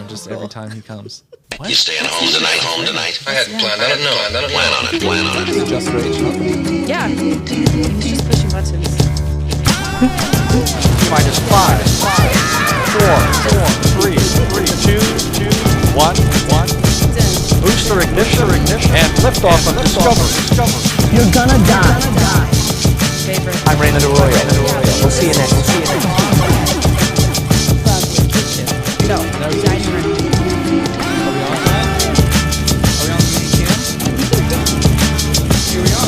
No, just every time he comes. What? You staying home tonight? I hadn't planned on it. No, plan on it. Just rage. Yeah. He's just pushing buttons. Minus 5, 4, 3, 2, 1. Booster ignition, and liftoff of Discovery. You're gonna die. Favorite. I'm Raymond Arroyo. We'll see you next. No. Dining room. Are we on that? Are we on the main cam? Here we are.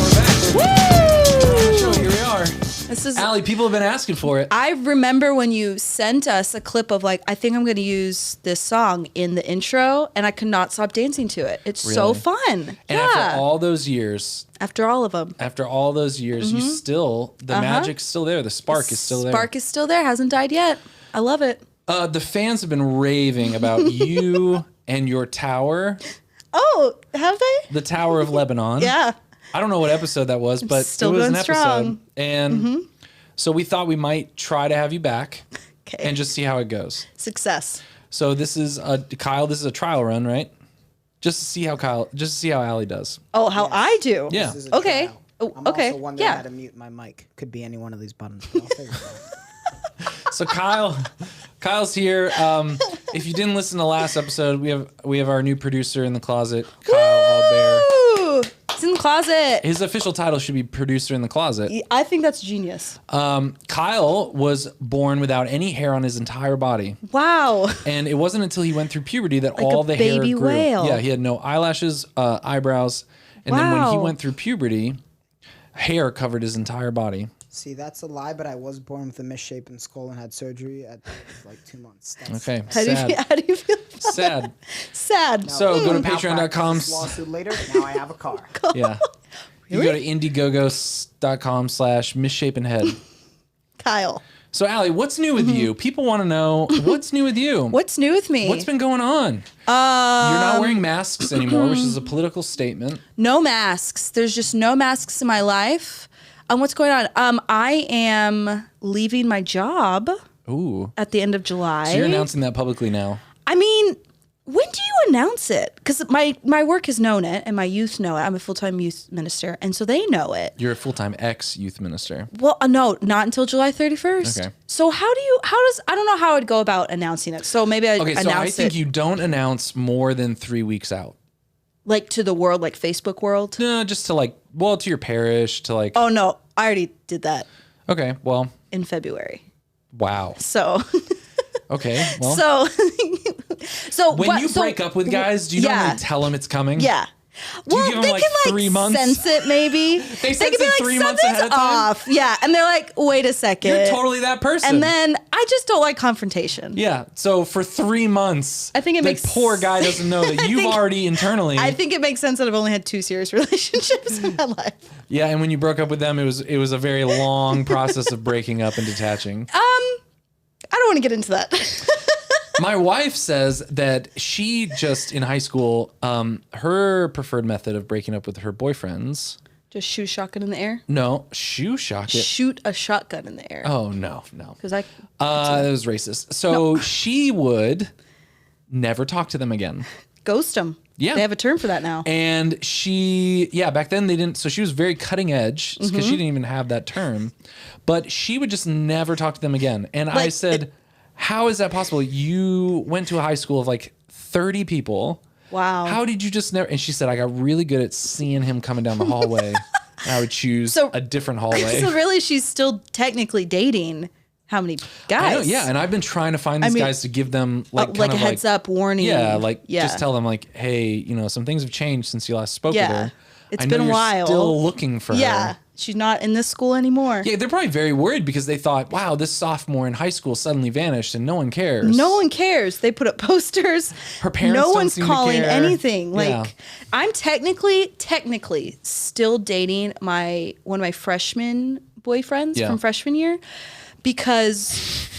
We're back. Show, here we are. This is Allie, people have been asking for it. I remember when you sent us a clip of like, I think I'm going to use this song in the intro, and I could not stop dancing to it. It's so Really? fun. And after all those years, After all of them. you still, the magic's still there. The spark is still there. Spark is still there. Hasn't died yet. I love it. The fans have been raving about you and your tower, Oh, have they? the Tower of Lebanon. Yeah. I don't know what episode that was, but still it was an going episode. strong. And so we thought we might try to have you back Okay. and just see how it goes. Success. So this is Kyle. This is a trial run, right? Just to see how Allie does. Oh, how I do. Yeah. This is a Okay. trial. Oh, I'm okay. also wondering how Yeah. to mute my mic. Could be any one of these buttons. But I'll figure it out. So Kyle's here. If you didn't listen to last episode, we have our new producer in the closet, Kyle Allbear. Woo! It's in the closet. His official title should be producer in the closet. I think that's genius. Kyle was born without any hair on his entire body. Wow. And it wasn't until he went through puberty that Like all a the hair baby grew. whale. Yeah, he had no eyelashes, eyebrows. And then when he Wow. went through puberty, hair covered his entire body. See, that's a lie, but I was born with a misshapen skull and had surgery at like 2 months. That's Okay, How do you feel? sad. Sad. So go to Now patreon.com. practice this lawsuit later. Now I have a car. Yeah. You go to indiegogo.com/misshapen head. Kyle. So Allie, what's new with you? People want to know what's new with you. What's new with me? What's been going on? You're not wearing masks anymore, which is a political statement. No masks. There's just no masks in my life. What's going on? I am leaving my job Ooh. at the end of July. So you're announcing that publicly now. I mean, when do you announce it? Because my work has known it and my youth know it. I'm a full-time youth minister, and so they know it. You're a full-time ex-youth minister. Well, no, not until July 31st. Okay. So I don't know how I'd go about announcing it. So maybe I Okay, announce so I think it you don't announce more than 3 weeks out. like to the world, like Facebook world. No, just to to your parish, to Oh no, I already did that Okay, well, in February. wow. So Okay, well. so when you break up with guys, do you normally tell them it's coming? Yeah. Do you Well, give them, they like, can 3 months? sense it maybe. They can sense be it like, 3 months ahead of something's time? off. Yeah, and they're like, wait a second. You're totally that person. And then I just don't like confrontation. Yeah, so for 3 months, I think it the makes poor guy doesn't know that you've already internally. I think it makes sense that I've only had 2 serious relationships in my life. Yeah, and when you broke up with them, it was a very long process of breaking up and detaching. I don't want to get into that. My wife says that she just in high school, her preferred method of breaking up with her boyfriends. Just shoot a shotgun in the air. No, shoe shock it. Shoot a shotgun in the air. Oh no. Because I. That was racist. So she would never talk to them again. Ghost them. Yeah. They have a term for that now. And back then they didn't. So she was very cutting edge because she didn't even have that term. But she would just never talk to them again. And I said, how is that possible? You went to a high school of like 30 people. Wow. How did you just never? And she said, I got really good at seeing him coming down the hallway. And I would choose a different hallway. So really, she's still technically dating how many guys? I know, yeah. And I've been trying to find these guys to give them like a heads up warning. Yeah, just tell them like, hey, some things have changed since you last spoke with her. It's I know been a you're while. Still looking for her. Yeah. She's not in this school anymore. Yeah, they're probably very worried because they thought, wow, this sophomore in high school suddenly vanished and no one cares. No one cares. They put up posters. Her parents No don't one's seem to calling care. anything. Yeah. I'm technically still dating one of my freshman boyfriends from freshman year because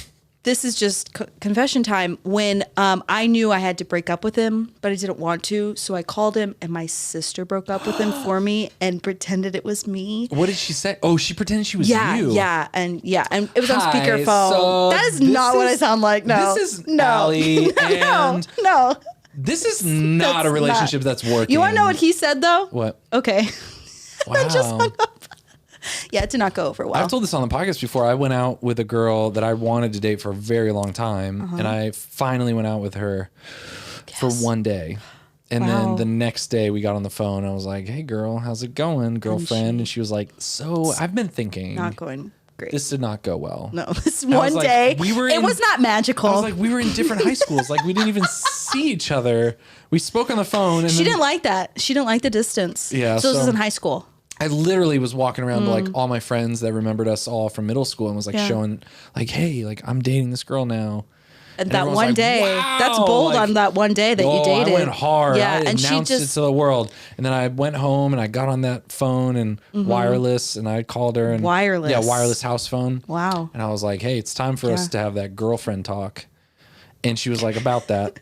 this is just confession time. When I knew I had to break up with him, but I didn't want to, so I called him, and my sister broke up with him for me and pretended it was me. What did she say? Oh, she pretended she was you. And it was on Hi, speakerphone. so That is not what I sound like. No, This is no, Allie, and no. this is not a relationship that's working. You want to know what he said though? What? Okay. Wow. I just hung up. Yeah, it did not go over well. I've told this on the podcast before. I went out with a girl that I wanted to date for a very long time, and I finally went out with her for one day. And then the next day we got on the phone. I was like, "Hey, girl, how's it going, girlfriend?" And she was like, "So I've been thinking, Not going great. this did not go well." No, this I was one like, day. it was not magical. I was like, we were in different high schools. Like, we didn't even see each other. We spoke on the phone. And she then didn't like that. She didn't like the distance. Yeah, So this was so- in high school. I literally was walking around to like all my friends that remembered us all from middle school and was like showing, like, hey, like, I'm dating this girl now. And that everyone's one like, day, wow, that's bold like, on that one day that you dated. I went hard. Yeah, I and she announced it just to the world. And then I went home and I got on that phone and wireless, and I called her and Wireless. Yeah, wireless house phone. Wow. And I was like, hey, it's time for us to have that girlfriend talk. And she was like, about that.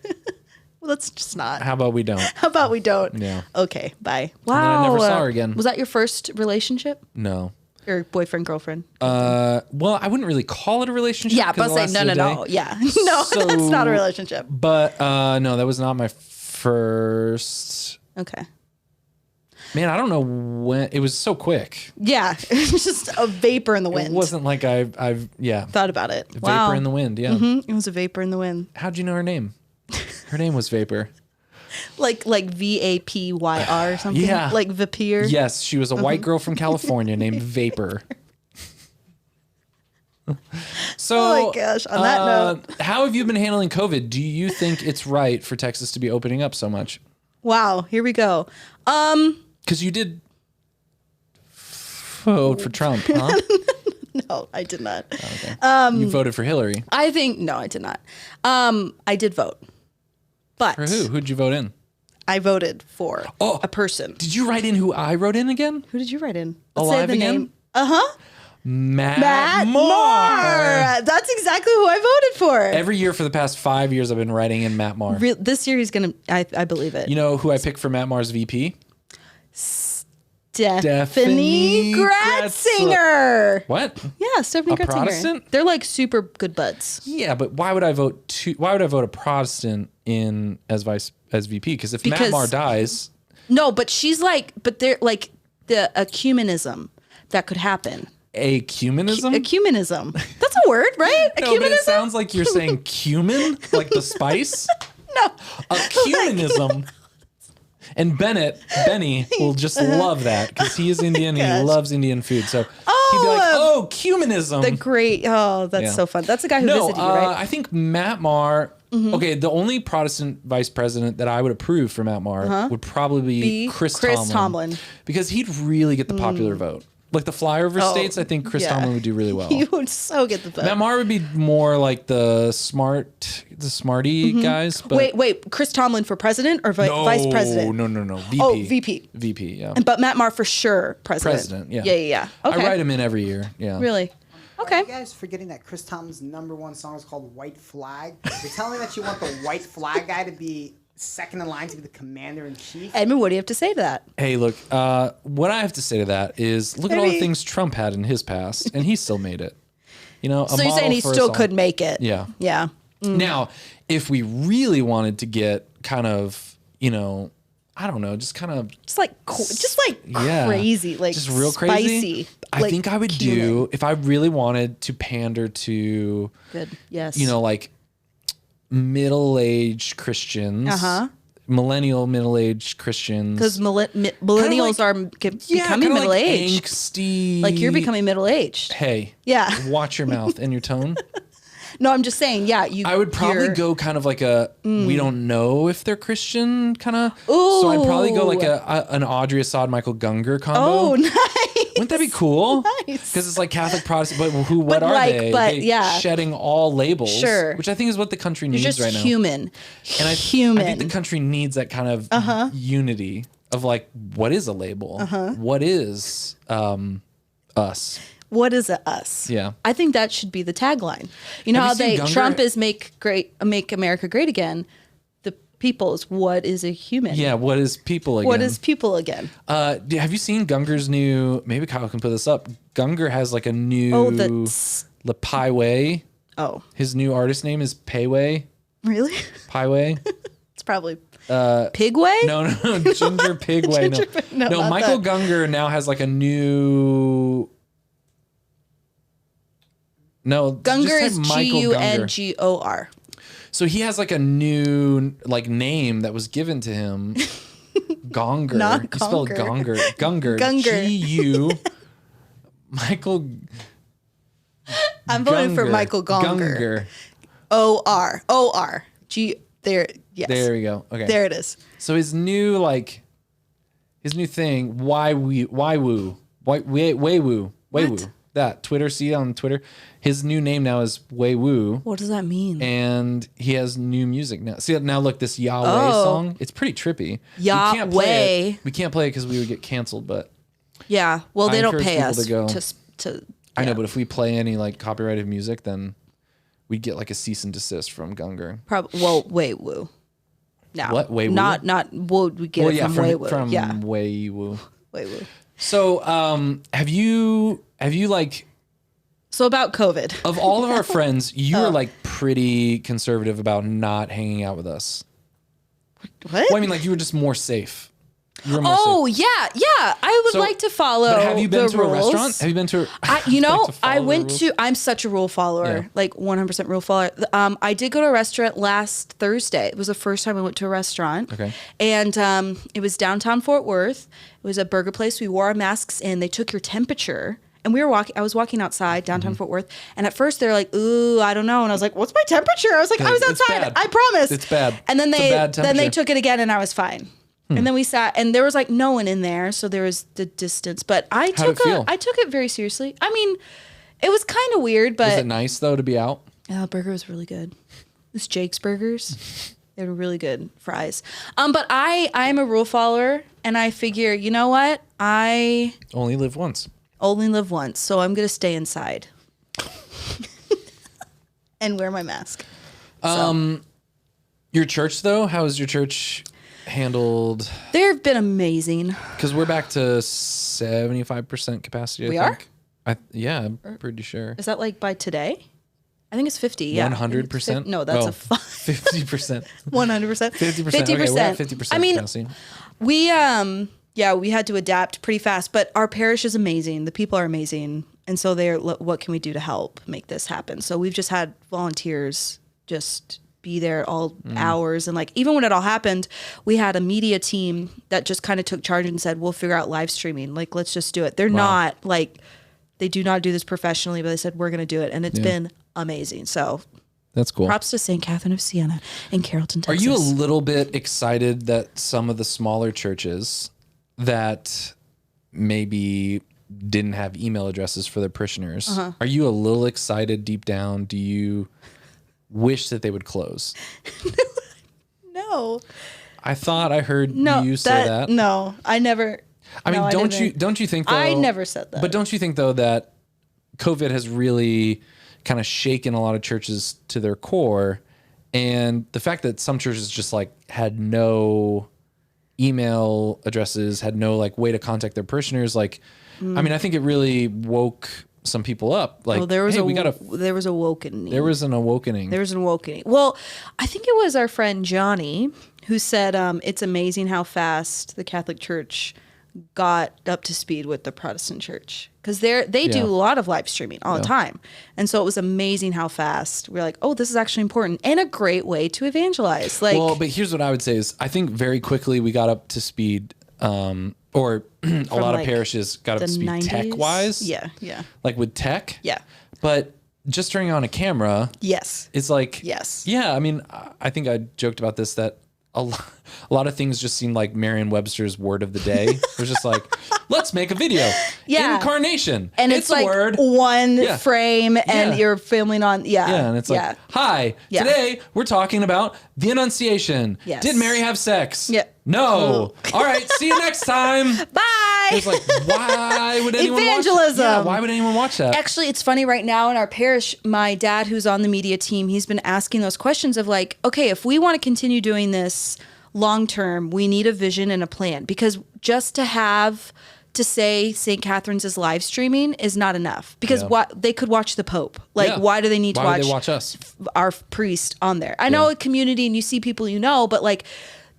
Well, let's just not. How about we don't? How about we don't? Yeah. Okay. Bye. then Wow. I never saw her again. Was that your first relationship No. or boyfriend girlfriend? Well, I wouldn't really call it a relationship. Yeah, but 'cause it say no. lasted a day. Yeah, no, So- that's not a relationship. But no, that was not my first. Okay. Man, I don't know when. It was so quick. Yeah, it was just a vapor in the wind. It wasn't like I've Thought about it. Vapor Wow. in the wind. Yeah. It was a vapor in the wind. How'd you know her name? Her name was Vapor. Like VAPYR or something. Yeah. Like Vapir. Yes, she was a white girl from California named Vapor. So, Oh my gosh, on that note. how have you been handling COVID? Do you think it's right for Texas to be opening up so much? Wow. Here we go. Because you did vote for Trump, huh? No, I did not. You voted for Hillary. I think no, I did not. I did vote, but For who? Who'd you vote in? I voted for Oh. a person. Did you write in who I wrote in again? Who did you write in? Alive again? Matt Moore. That's exactly who I voted for. Every year for the past 5 years, I've been writing in Matt Moore. This year he's gonna. I believe it. You know who I picked for Matt Moore's VP? Stephanie Gratzinger. What? Yeah, Stephanie A Gratzinger. Protestant? They're like super good buds. Yeah, but why would I vote Why would I vote a Protestant in as VP? Because if Matt Because- Moore dies, No, but she's like, but they're like the ecumenism that could happen. ecumenism. Ecumenism. That's a word, right? No, but it Ecumenism. sounds like you're saying cumin, like the spice. No. Ecumenism. And Benny will just love that because he is Indian. He gosh. loves Indian food. So he'd be like, "Oh, cuminism." The great. Oh, that's Yeah. so fun. That's the guy who visited you, right? I think Matt Maher. Okay, the only Protestant vice president that I would approve for Matt Maher would probably be Chris Tomlin, because he'd really get the popular vote. Like the flyover states, I think Chris yeah. Tomlin would do really well. You would so get the vote. Matt Maher would be more like the smarty guys. But Wait. Chris Tomlin for president or vice president? No. VP. Oh, VP. VP, yeah. But Matt Maher for sure president. President, yeah. Yeah. Okay. I write him in every year, yeah. Really? Are Okay. you guys forgetting that Chris Tomlin's #1 song is called White Flag? You're telling me that you want the white flag guy to be second in line to be the commander in chief? Edmund, what do you have to say to that? Hey, look, what I have to say to that is look at all the Maybe- things Trump had in his past, and he still made it. You know, So you're saying he still could make it? Yeah. Yeah. Now, if we really wanted to get kind of, I don't know, just kind of Just like yeah, crazy, like just real crazy. spicy. I like think I would cumin. do if I really wanted to pander to, Good. Yes. like middle-aged Christians, millennial middle-aged Christians, because millennials are becoming kinda middle aged. like angsty. Like you're becoming middle aged. Hey, Yeah. watch your mouth and your tone. No, I'm just saying. Yeah, I would probably you're- go kind of like we don't know if they're Christian kind of. So I'd probably go like Ooh. an Audrey Assad Michael Gungor combo. Oh, nice. Wouldn't that be cool? Nice. Because it's like Catholic Protestant, but what But are like- they? but yeah. Shedding all labels. Sure. Which I think is what the country You're needs just right now. human. And I think the country needs that kind of unity of like, what is a label? What is us? What is a us? Yeah. I think that should be the tagline. You know Have how you seen they Gungor? Trump is make America great again. The people is what is a human? Yeah, what is people again? What is people again? Have you seen Gungor's new? Maybe Kyle can put this up. Gungor has like a new Le Paiwei. Oh, His new artist name is Peiwei. really? Paiwei. It's probably Pigway. No, Ginger Pigway. No, not Michael that. Gungor now has like a new. No, Gungor just is type Michael Gungor. Gungor. So he has like a new like name that was given to him. Gonger. Not He spelled Gonger. Gonger. Gungor. G-U. Michael I'm voting for Gungor. Michael Gonger. Gungor. O-R. G. There. Yes. There we go. Okay. There it is. So his new thing, Waiwu. That Twitter, see it on Twitter. His new name now is Waiwu, What does that mean? and he has new music now. See now, look, this Yahweh song. It's pretty trippy. Yahweh. We can't play it because we would get canceled. But Yeah. Well, I they don't encourage pay people us to go. to. I know, yeah. but if we play any like copyrighted music, then we'd get like a cease and desist from Gungor. Well, Waiwu. No. What? Waiwu? Not. Would we get it from Waiwu? from Yeah. Waiwu. Waiwu. So, have you like So about COVID. of all of our friends, you are like pretty conservative about not hanging out with us. What? Well, I mean, like you were just more safe. You were more Oh safe. yeah. I would So- like to follow. But have you been the to a rules. restaurant? Have you been to? I went to. I'm such a rule follower, Yeah. like 100% rule follower. I did go to a restaurant last Thursday. It was the first time I went to a restaurant. Okay. And it was downtown Fort Worth. It was a burger place. We wore our masks in. They took your temperature. And we were walking. I was walking outside downtown Fort Worth, and at first they're like, "Ooh, I don't know." And I was like, "What's my temperature?" I was like, "I was It's outside. bad. I promise." It's bad. And then It's a they bad then they temperature. took it again, and I was fine. And then we sat, and there was like no one in there, so there was the distance. But I How'd it feel? I took it very seriously. I mean, it was kind of weird, but Was it nice though to be out? yeah, the burger was really good. It's Jake's Burgers. They were really good fries. But I'm a rule follower, and I figure, you know what? I Only live once. only live once, so I'm gonna stay inside and wear my mask. Your church though, how is your church handled? They've been amazing. Because we're back to 75% capacity. We I are? think. Yeah, I'm pretty sure. Is that like by today? I think it's 50. Yeah, 100%. No, that's a 50%. 100%. 50%. Okay, we're at 50% I mean, capacity. we we had to adapt pretty fast, but our parish is amazing. The people are amazing, and so they're what can we do to help make this happen? So we've just had volunteers just be there all hours, and like even when it all happened, we had a media team that just kind of took charge and said, "We'll figure out live streaming. Like, let's just do it." They're not like they do not do this professionally, but they said we're going to do it, and it's been amazing. So That's cool. props to St. Catherine of Siena in Carrollton, Are Texas. you a little bit excited that some of the smaller churches that maybe didn't have email addresses for their parishioners, are you a little excited deep down? Do you wish that they would close? No. I thought I heard No, you say that. No, I never. I mean, no, don't you think though? I never said that. But don't you think though that COVID has really kind of shaken a lot of churches to their core, and the fact that some churches just like had no email addresses, had no like way to contact their parishioners, like I mean, I think it really woke some people up. Like, there was hey, there was awakening. there was an awakening. There was an awakening. Well, I think it was our friend Johnny who said it's amazing how fast the Catholic Church got up to speed with the Protestant Church, because they do Yeah. a lot of live streaming all the time, and so it was amazing how fast we're like, oh, this is actually important and a great way to evangelize. Like, Well, but here's what I would say is I think very quickly we got up to speed, or a lot of like, parishes got up the to speed 90s? tech-wise. Yeah. Like with tech. Yeah. But just turning on a camera, Yes. it's like, Yes. yeah, I mean, I think I joked about this, that a lot of things just seemed like Merriam-Webster's word of the day. It was just like, let's make a video. Yeah. Incarnation. And it's like a word. one Yeah. frame, and Yeah. you're filming on. Yeah. Yeah, and it's like, hi, Yeah. today we're talking about the Annunciation. Yes. Did Mary have sex? Yeah. No. All right, see you next time. Bye. It was like, why would anyone Evangelism. why would anyone watch that? Actually, it's funny right now in our parish, my dad, who's on the media team, he's been asking those questions of like, okay, if we want to continue doing this long term, we need a vision and a plan, because just to say St. Catherine's is live streaming is not enough, because they could watch the Pope. Like, why do they need to Why would watch they watch us? our priest on there? I know a community and you see people but like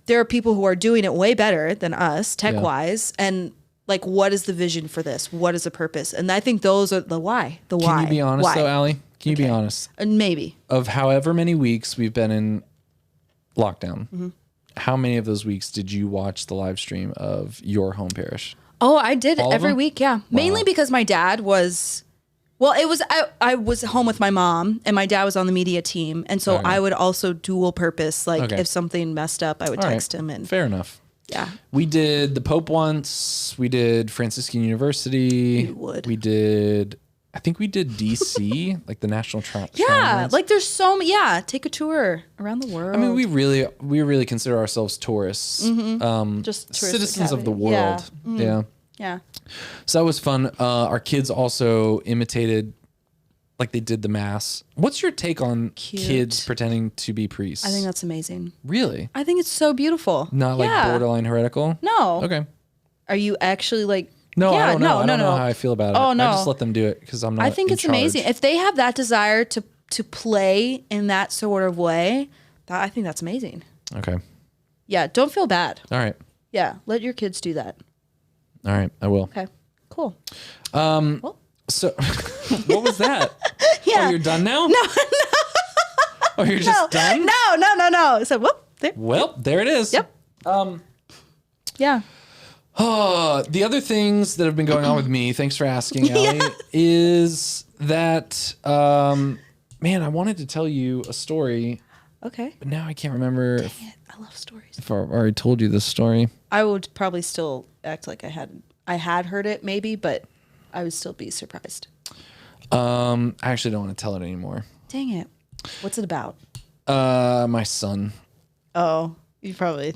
there are people who are doing it way better than us tech wise. And like, what is the vision for this? What is the purpose? And I think those are the why. Can you be honest why? though, Allie? Can you be honest? Maybe. Of however many weeks we've been in lockdown, Mm-hmm. how many of those weeks did you watch the live stream of your home parish? Oh, I did All of every them? week. Yeah. Mainly because my dad was, I was home with my mom and my dad was on the media team. And so I would also dual purpose. Like if something messed up, I would text him and fair enough. Yeah. We did the Pope once. We did Franciscan University. We did, I think we did DC, like the National Trial. Yeah. Like there's so many. Yeah. Take a tour around the world. I mean, we really consider ourselves tourists. Just tourist citizens of the academy. world. Yeah. Yeah. So that was fun. Our kids also imitated, like they did the mass. What's your take on kids pretending to be priests? I think that's amazing. Really? I think it's so beautiful. Not like borderline heretical? No. Okay. Are you actually like? No, yeah, I don't know. No, I don't know no. how I feel about it. Oh, no. I just let them do it because I'm not. I think in it's charge. amazing. If they have that desire to play in that sort of way, I think that's amazing. Okay. Yeah, don't feel bad. All right. Yeah, let your kids do that. All right. I will. Okay, cool. So, what was that? Yeah. Oh, you're done now? No. Oh, you're just done? No. So, whoop. There. Well, there it is. Yep. Yeah. The other things that have been going on with me, thanks for asking, Allie, is that, man, I wanted to tell you a story, Okay. but now I can't remember I love stories. if I already told you this story. I would probably still act like I had heard it maybe, but I would still be surprised. I actually don't want to tell it anymore. Dang it. What's it about? My son, Oh, you probably.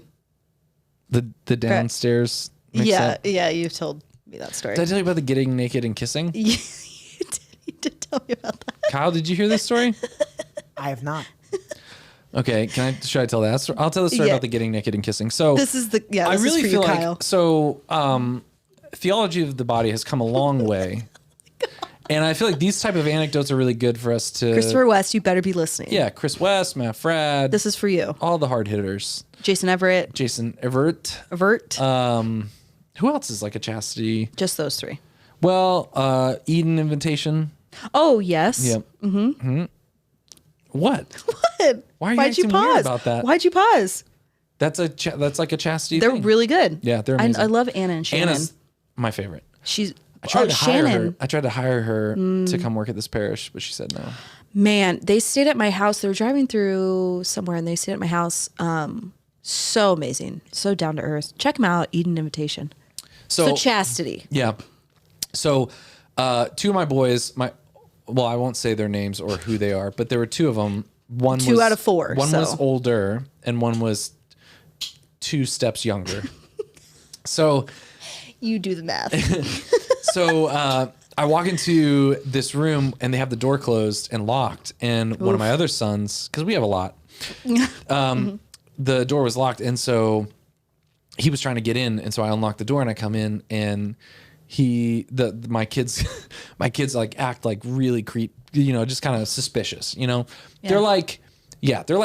the downstairs mix-up. Yeah, you've told me that story. Did I tell you about the getting naked and kissing? you did tell me about that. Kyle, did you hear this story? I have not. Okay, should I tell that story? I'll tell the story Yeah. about the getting naked and kissing. So This is I really for feel you, like Kyle. so theology of the body has come a long way. And I feel like these type of anecdotes are really good for us to Christopher West, you better be listening. Yeah, Chris West, Matt Frad. This is for you. all the hard hitters. Jason Everett, Jason Everett. Who else is like a chastity? just those three. Well, Eden Invitation. Oh, yes. Yep. Mm-hmm. What? What? Why are you Why'd you acting weird pause? about that? Why'd you pause? That's like a chastity They're thing. really good. Yeah, they're amazing. I love Anna and Shannon. Anna's my favorite. She's I tried to hire Shannon. her. I tried to hire her to come work at this parish, but she said no. Man, they stayed at my house. They were driving through somewhere and they stayed at my house. So amazing. So down to earth. Check them out. Eden Invitation. So chastity. Yeah. So, two of my boys, I won't say their names or who they are, but there were two of them. One Two was out of four, One so. was older, and one was 2 steps younger. So, You do the math. I walk into this room, and they have the door closed and locked. And one of my other sons, because we have a lot, the door was locked, and so he was trying to get in, and so I unlocked the door, and I come in, and my kids like act like really just kind of suspicious, They're like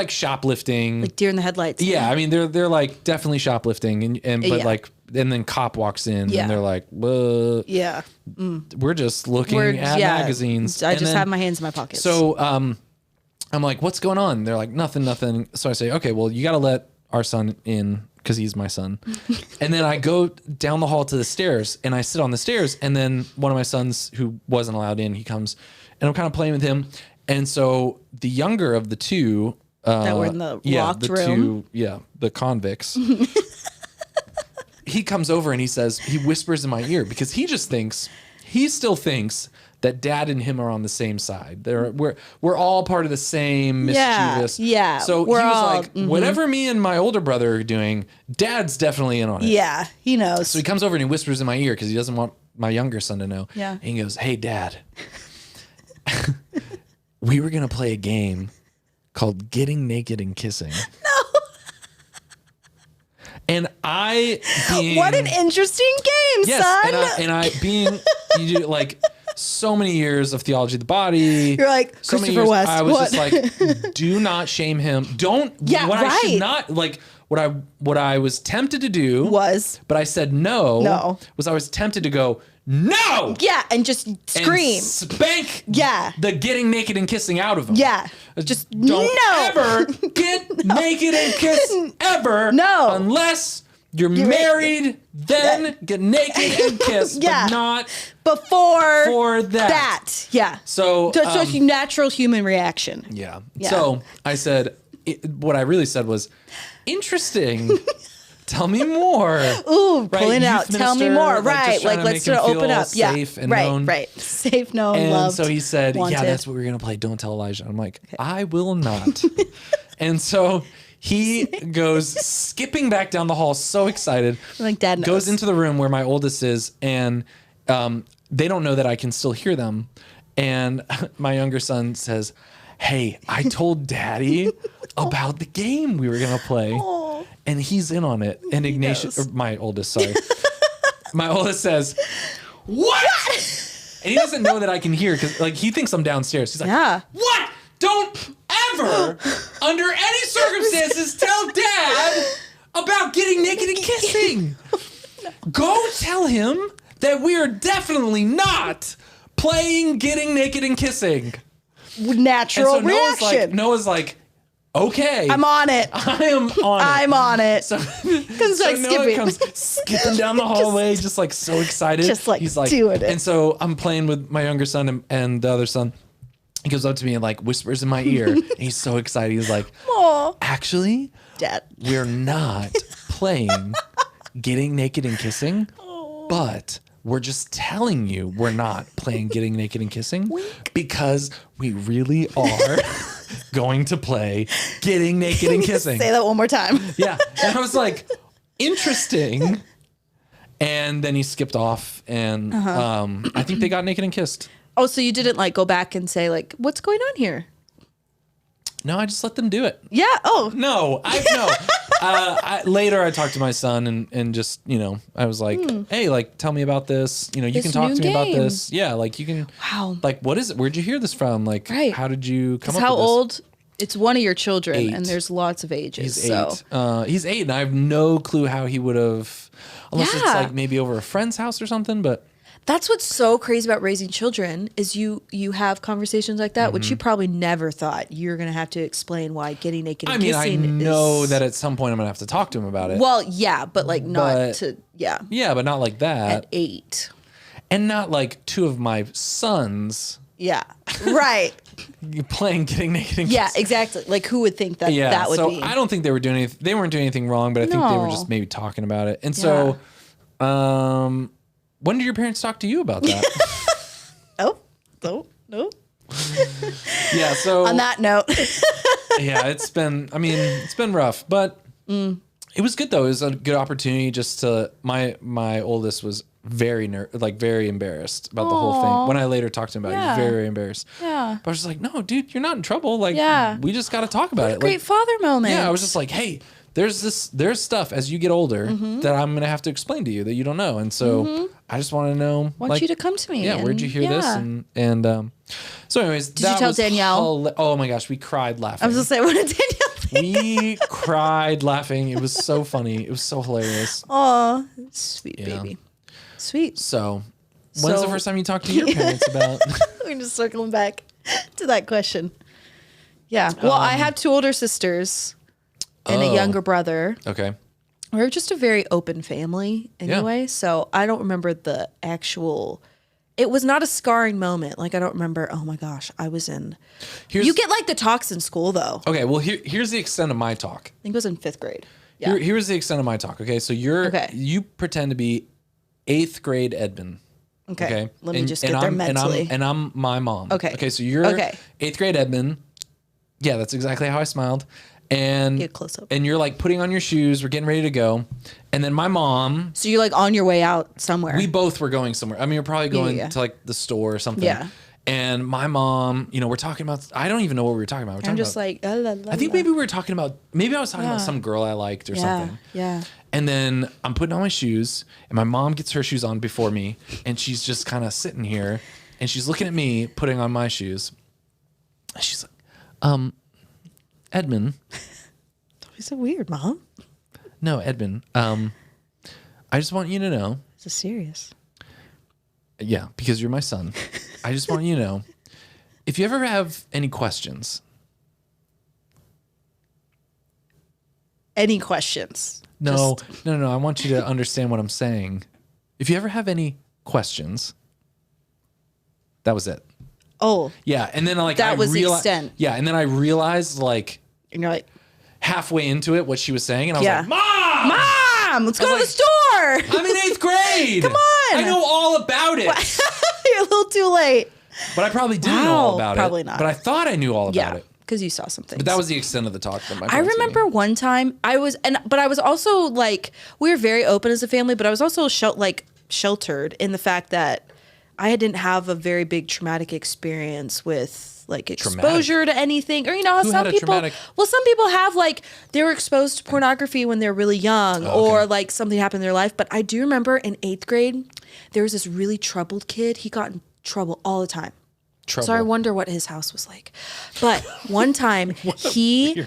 shoplifting, Like deer in the headlights. yeah, I mean they're like definitely shoplifting, and Yeah. then cop walks in, Yeah. and they're like, "Whoa, Yeah. we're just looking at magazines." I And just then- have my hands in my pockets. So I'm like, "What's going on?" They're like, "Nothing." So I say, "Okay, well, you got to let our son in because he's my son." And then I go down the hall to the stairs, and I sit on the stairs, and then one of my sons who wasn't allowed in, he comes, and I'm kind of playing with him. And so the younger of the two, that were in the locked room. the convicts. He comes over and he whispers in my ear because he still thinks that dad and him are on the same side. We're all part of the same Yeah, mischievous. yeah, So we're he was all- like, whatever me and my older brother are doing, dad's definitely in on it. Yeah, he knows. So he comes over and he whispers in my ear because he doesn't want my younger son to know. Yeah. And he goes, "Hey, Dad, we were going to play a game called Getting Naked and Kissing." No. And I being... What an interesting game, Yes, son. and I being... You do like so many years of theology of the body. You're like, so many Christopher years, West, I was what? just like, do not shame him. Don't... Yeah, what I right. should not... Like, what I was tempted to do... Was. But I said no. No. Was I was tempted to go, no! Yeah, and just And scream. spank Yeah. the getting naked and kissing out of him. Yeah. Just Don't no. ever get naked and kiss ever. No. Unless you're married, then get naked and kiss. Yeah. But not Before for that. Yeah. So, That's just a natural human reaction. Yeah. Yeah. So I said, what I really said was, interesting. Tell me more. Ooh, Right, pulling youth out. Tell me minister, more. like, Right. just trying Like, to let's make him sort of open feel up. Yeah. safe and right. known. Right. Safe, known, And loved. so he said, wanted. yeah, that's what we're going to play. Don't tell Elijah. I'm like, I will not. And so he goes skipping back down the hall, so excited. Like, Dad knows. Goes into the room where my oldest is, and they don't know that I can still hear them. And my younger son says, "Hey, I told Daddy about the game we were going to play." And he's in on it. And Ignatius, or my oldest, sorry. My oldest says, "What?" And he doesn't know that I can hear because, like, he thinks I'm downstairs. He's like, Yeah. "What? Don't ever, under any circumstances, tell Dad about getting naked and kissing. Go tell him that we are definitely not playing getting naked and kissing." Natural and so reaction. Noah's like, okay. I'm on it. I am on it. I'm on it. So, Comes so like Noah skipping. comes skipping down the hallway, just like so excited. Just, like, he's like doing it. And so I'm playing with my younger son and the other son. He goes up to me and like whispers in my ear. And he's so excited. He's like, Aw. actually, Dad. we're not playing getting naked and kissing, but we're just telling you we're not playing getting naked and kissing because we really are going to play getting naked and kissing. Say that one more time. Yeah. And I was like, interesting. And then he skipped off and I think they got naked and kissed. Oh, so you didn't like go back and say like, what's going on here? No, I just let them do it. Yeah. Oh. No, later I talked to my son and just, you know, I was like, hey, like, tell me about this. You know, you This can talk new to me about game. this. Yeah. Like you can, Wow. like, what is it? Where'd you hear this from? Like, Right. how did you come up How with this? old? It's one of your children, 8. and there's lots of ages. He's so. 8. He's 8 and I have no clue how he would have, unless it's Yeah. like maybe over a friend's house or something, but. That's what's so crazy about raising children is you have conversations like that, which you probably never thought you're going to have to explain why getting naked and I mean, I kissing know is... that at some point I'm going to have to talk to him about it. Well, yeah, but like not But- to, yeah, Yeah, but not like that. at 8. And not like 2 of my sons Yeah, right. playing getting naked and Yeah, kissing. exactly. Like who would think that Yeah, that would so be? I don't think they were doing anything. They weren't doing anything wrong, but I think they were No. just maybe talking about it. And so, when did your parents talk to you about that? Oh, no. Yeah. So On that note, yeah, it's been rough, but it was good though. It was a good opportunity just to my oldest was very very embarrassed about the whole thing. When I later talked to him about it, he was Yeah. very, very embarrassed. Yeah. But I was just like, no, dude, you're not in trouble. Like, Yeah. we just got to talk about it. great Like, father moment. yeah, I was just like, hey, there's stuff as you get older Mm-hmm. that I'm gonna have to explain to you that you don't know, and so I just want to know. want you to come to me. Yeah, where'd you hear this? And so, anyways, Did you tell Danielle? Oh my gosh, we cried laughing. I was just saying, what did Danielle think? We cried laughing. It was so funny. It was so hilarious. Oh, sweet Yeah. baby. Sweet. So, when's the So- first time you talked to your parents about? We're just circling back to that question. Yeah. Well, I had 2 older sisters and a younger brother. Okay. We were just a very open family anyway. So I don't remember the actual. It was not a scarring moment. Like I don't remember. Oh my gosh, I was in. You get like the talks in school though. Okay. Well, here's the extent of my talk. I think it was in 5th grade. Yeah. Here's the extent of my talk. Okay. So you pretend to be 8th grade Edmund. Okay. Let me And- just and get there I'm- mentally. And I'm my mom. Okay. Okay. So you're Okay. 8th grade Edmund. Yeah, that's exactly how I smiled. And Get close up. And you're like putting on your shoes. We're getting ready to go. And then my mom, So you're like on your way out somewhere. we both were going somewhere. I mean, we're probably going yeah. to like the store or something. Yeah. And my mom, we're talking about, I don't even know what we were talking about. We're I'm talking just about, like, la, la, I think la. maybe we were talking about, maybe I was talking about some girl I liked or something. Yeah. And then I'm putting on my shoes, and my mom gets her shoes on before me, and she's just kind of sitting here, and she's looking at me putting on my shoes. And she's like, Edmund. Is it weird, Mom? No, Edmund. I just want you to know. Is it serious? Yeah, because you're my son. I just want you to know, if you ever have any questions. Any questions? No. I want you to understand what I'm saying. If you ever have any questions, that was it. Oh, Yeah, and then like That I was the reali- extent. Yeah, and then I realized like and you're like, halfway into it what she was saying, and I was Yeah. like, "Mom, Mom, let's go to like, the store. I'm in 8th grade. Come on. I know all about it." You're a little too late. But I probably didn't know Wow, all about probably it. not. But I thought I knew all about Yeah, it. because you saw something. But that was the extent of the talk that my I parents gave me. remember one time but I was also like, we were very open as a family, but I was also sheltered in the fact that I didn't have a very big traumatic experience with like exposure to anything, or how Who some had a people traumatic- some people have like they were exposed to pornography when they're really young, or like something happened in their life. But I do remember in 8th grade there was this really troubled kid. He got in trouble all the time. Trouble. So I wonder what his house was like. But one time he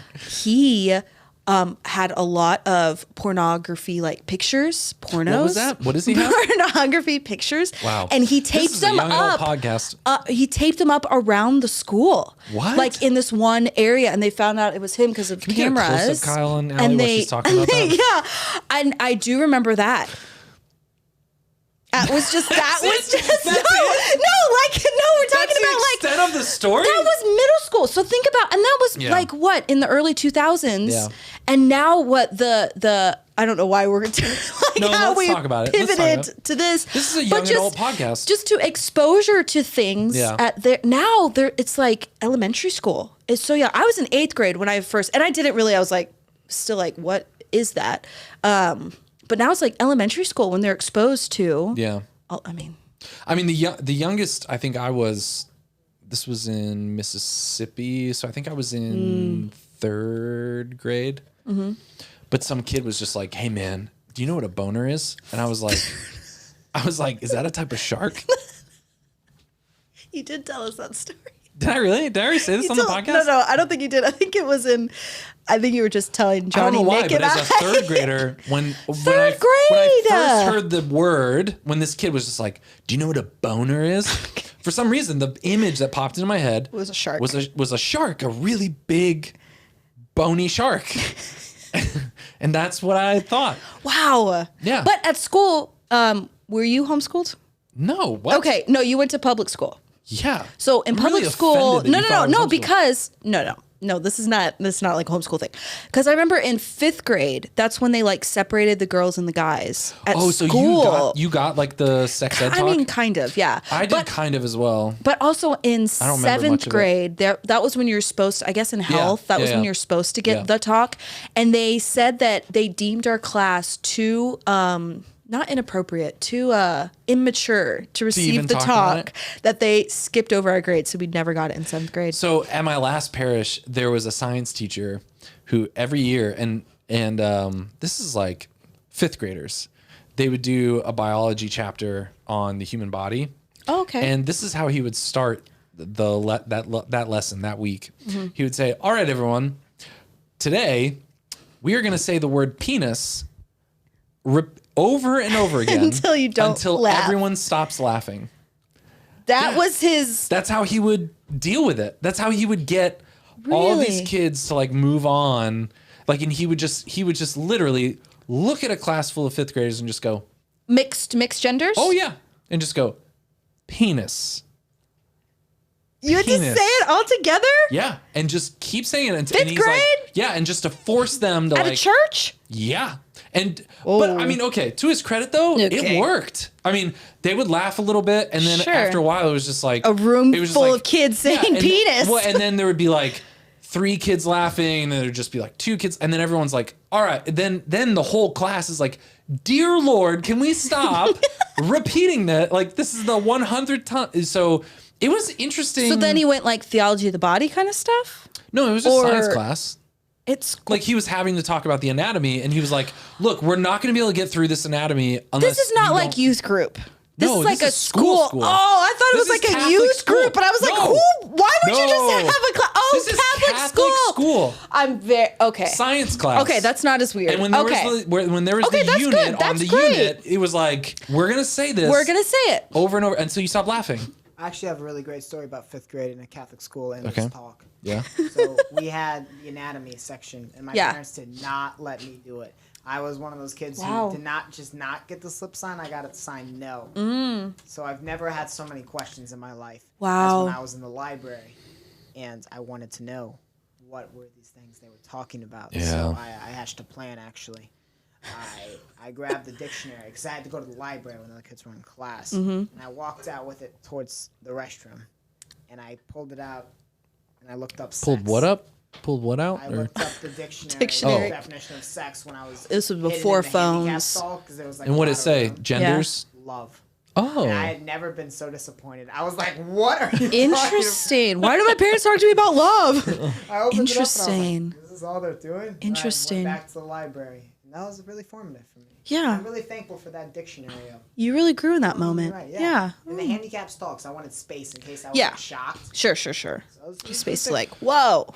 had a lot of pornography, like pictures, pornos. What was that? What does he have? Pornography pictures. Wow. And he This taped is a them young adult up. podcast. He taped them up around the school. What? Like in this one area, and they found out it was him because of Can we get a cameras. close-up, Kyle and Allie, while she's talking about that? Yeah, and I do remember that. That was just we're talking That's about the like extent of the story? that was middle school. So think about, and that was Yeah. like what in the early 2000s, Yeah. and now what the I don't know why we're like No, how let's we talk about it. Let's talk pivoted about it. to this. This is a But young adult podcast. Just to exposure to things Yeah. at there now. There it's like elementary school. It's so young. I was in 8th grade when I first, and I didn't really. I was like still like, what is that? But now it's like elementary school when they're exposed to. Yeah. I mean, the youngest I think I was. This was in Mississippi, so I think I was in 3rd grade. Mm-hmm. But some kid was just like, "Hey, man, do you know what a boner is?" And I was like, "Is that a type of shark?" you did tell us that story. Did I really? Did I already say this on the podcast? No, I don't think you did. I think it was in. I think you were just telling Johnny, I don't know why, Nick, but and as a I. 3rd grader, when Third I grade! first heard the word, when this kid was just like, "Do you know what a boner is?" For some reason, the image that popped into my head Was a shark. Was a shark, a really big, bony shark, and that's what I thought. Wow. Yeah. But at school, were you homeschooled? No, what? Okay, no, you went to public school. Yeah. So in I'm public really school, offended that you thought I was homeschooled. because no, this is not like a homeschool thing. Because I remember in 5th grade, that's when they like separated the girls and the guys at so school. you got like the sex ed talk? I mean, kind of, yeah. I did kind of as well. But also in don't remember much 7th of it. grade, that was when you're supposed to, I guess in health, that was when yeah. you're supposed to get Yeah. the talk. And they said that they deemed our class too, not inappropriate, too immature to receive even the talk about talk, it? that they skipped over our grades. So we never got it in 7th grade. So at my last parish, there was a science teacher who every year, and this is like 5th graders, they would do a biology chapter on the human body. Oh, okay. And this is how he would start that lesson that week. Mm-hmm. He would say, "All right, everyone, today we are going to say the word penis over and over again until laugh. everyone stops laughing." That was his. That's how he would deal with it. That's how he would get all of Really? these kids to like move on. Like, and he would just literally look at a class full of 5th graders and just go, Mixed genders? "Oh yeah," and just go, "Penis." You had to say it all together? Yeah, and just keep saying it. Fifth and he's grade? like, yeah, and just to force them to At like a church? Yeah. But I mean, okay, to his credit though, Okay. it worked. I mean, they would laugh a little bit, and then Sure. after a while, it was just like A room it was just full like- of kids saying and, penis. Well, and then there would be like 3 kids laughing, and then there'd just be like 2 kids, and then everyone's like, all right. Then the whole class is like, dear Lord, can we stop repeating that? Like, this is the 100th time. So it was interesting. So then he went like theology of the body kind of stuff? No, it was just or- science class. It's Like, he was having to talk about the anatomy, and he was like, look, we're not going to be able to get through this anatomy unless this is not you like don't- youth group. This No, is like this a is school. Oh, I thought it This was is like a Catholic youth school. group, and I was like, No. who? Why would you No. just have a class? Oh, This is Catholic school. I'm very okay. Science class. Okay, that's not as weird. And when there okay, was when there was Okay, the that's unit good. on That's the great. unit, it was like, we're gonna say this. we're gonna say it. over and over until you stop laughing. I actually have a really great story about 5th grade in a Catholic school and Okay. this talk. Yeah. So we had the anatomy section, and my Yeah. parents did not let me do it. I was one of those kids Wow. who did not get the slip sign. I got it signed no. So I've never had so many questions in my life Wow. as when I was in the library, and I wanted to know what were these things they were talking about. Yeah. So I hatched a plan actually. I grabbed the dictionary because I had to go to the library when the other kids were in class, and I walked out with it towards the restroom, and I pulled it out, and I looked up. Pulled sex. what up? Pulled what out? I Or- looked up the dictionary, Dictionary. definition of sex when I was. This was hidden before in the handicap phones. stall, 'cause there was, like, and a what did lot it of say? room. Genders? Love. Oh. And I had never been so disappointed. I was like, "What are you?" Interesting. Why do my parents talk to me about love? I opened it up and I was Interesting. like, this is all they're doing. Interesting. And I went back to the library, and that was really formative for me. Yeah. I'm really thankful for that dictionary. You really grew in that moment. Right, Yeah. In the handicap stalks, I wanted space in case I was Yeah. like, shocked. Sure. So I was Just space like, whoa.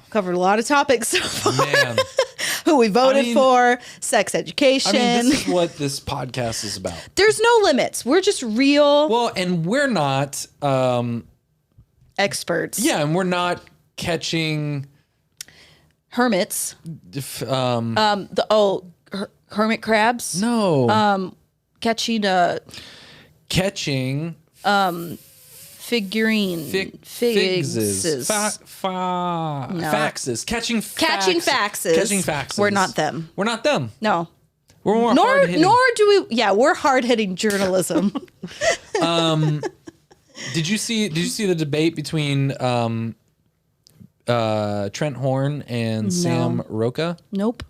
Covered a lot of topics so far. Man. Who we voted I mean- for, sex education. I mean, this is what this podcast is about. There's no limits. We're just real Well, and we're not, experts. yeah, and we're not catching, Hermits. Hermit crabs. no, Catching catching figurine. fixes, faxes, catching Catching faxes. catching faxes. We're not them. We're not them. No. We're more Nor hard-hitting. do we. Yeah, we're hard hitting journalism. Did you see the debate between Trent Horn and Sam Roca? Nope.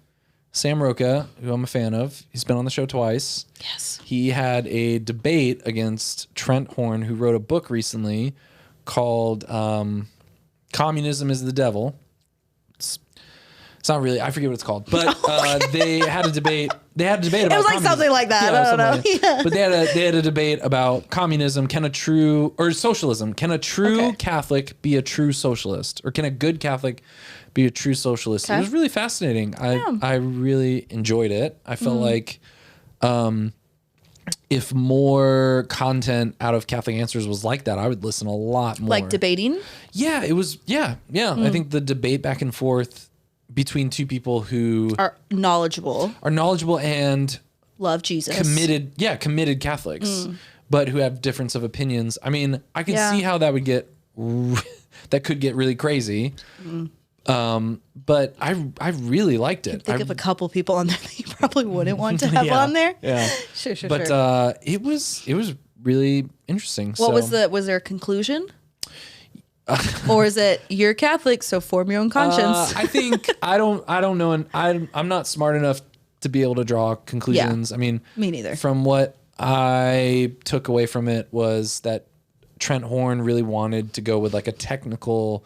Sam Roca, who I'm a fan of, he's been on the show twice. Yes. He had a debate against Trent Horn, who wrote a book recently called "Communism is the Devil." It's not really. I forget what it's called, but they had a debate. They had a debate about. was like communism. something like that. Yeah, I don't something know. like that. Yeah. But they had a debate about communism. Can a true or socialism? Can a true Okay. Catholic be a true socialist, or can a good Catholic be a true socialist? It Okay. was really fascinating. I really enjoyed it. I felt like if more content out of Catholic Answers was like that, I would listen a lot more. Like debating. Yeah, it was. Yeah. I think the debate back and forth between two people who Are knowledgeable. are knowledgeable and Love Jesus. committed Catholics, but who have difference of opinions. I mean, I can Yeah. see how that would get that could get really crazy. But I really liked it. Think of a couple people on there that you probably wouldn't want to have on there. Yeah. Sure. But it was really interesting. What was there a conclusion? Or is it you're Catholic, so form your own conscience? I think I don't know, and I'm not smart enough to be able to draw conclusions. I mean, Me neither. From what I took away from it was that Trent Horn really wanted to go with like a technical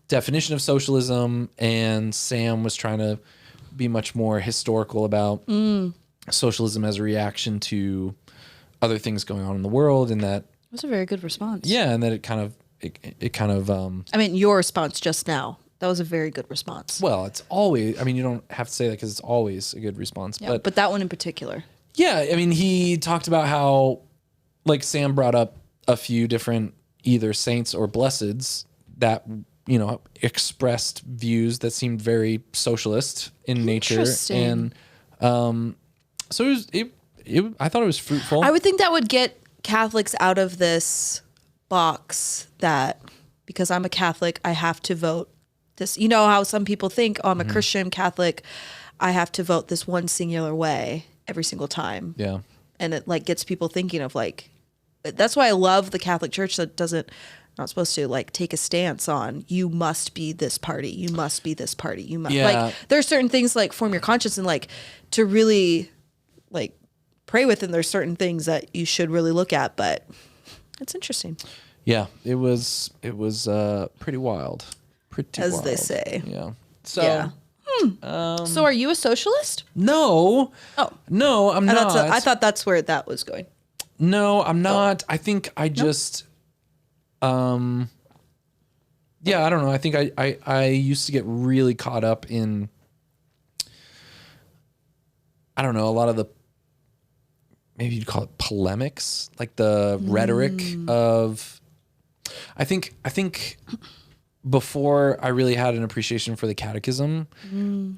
definition of socialism, and Sam was trying to be much more historical about socialism as a reaction to other things going on in the world, and that That's a very good response. and that it kind of I mean, your response just now. That was a very good response. well, it's always, I mean, you don't have to say that because it's always a good response, Yeah, but that one in particular. yeah, I mean, he talked about how, like, Sam brought up a few different either saints or blesseds that, you know, expressed views that seemed very socialist in nature. Interesting. And so it was, I thought it was fruitful. I would think that would get Catholics out of this box that because I'm a Catholic, I have to vote this. You know how some people think, oh, I'm a Christian Catholic, I have to vote this one singular way every single time. Yeah. And it like gets people thinking of like, that's why I love the Catholic Church that doesn't, not supposed to like take a stance on, you must be this party, you must be this party, you must like, there are certain things like form your conscience and like to really like pray with, and there's certain things that you should really look at, but it's interesting. Yeah, it was pretty wild. Pretty as wild. they say. Yeah. So yeah. So are you a socialist? No. Oh. No, I'm not. I thought that's where that was going. No, I'm not. I think I just yeah, I don't know. I think I used to get really caught up in, I don't know, a lot of the, maybe you'd call it polemics, like the rhetoric of, I think before I really had an appreciation for the catechism,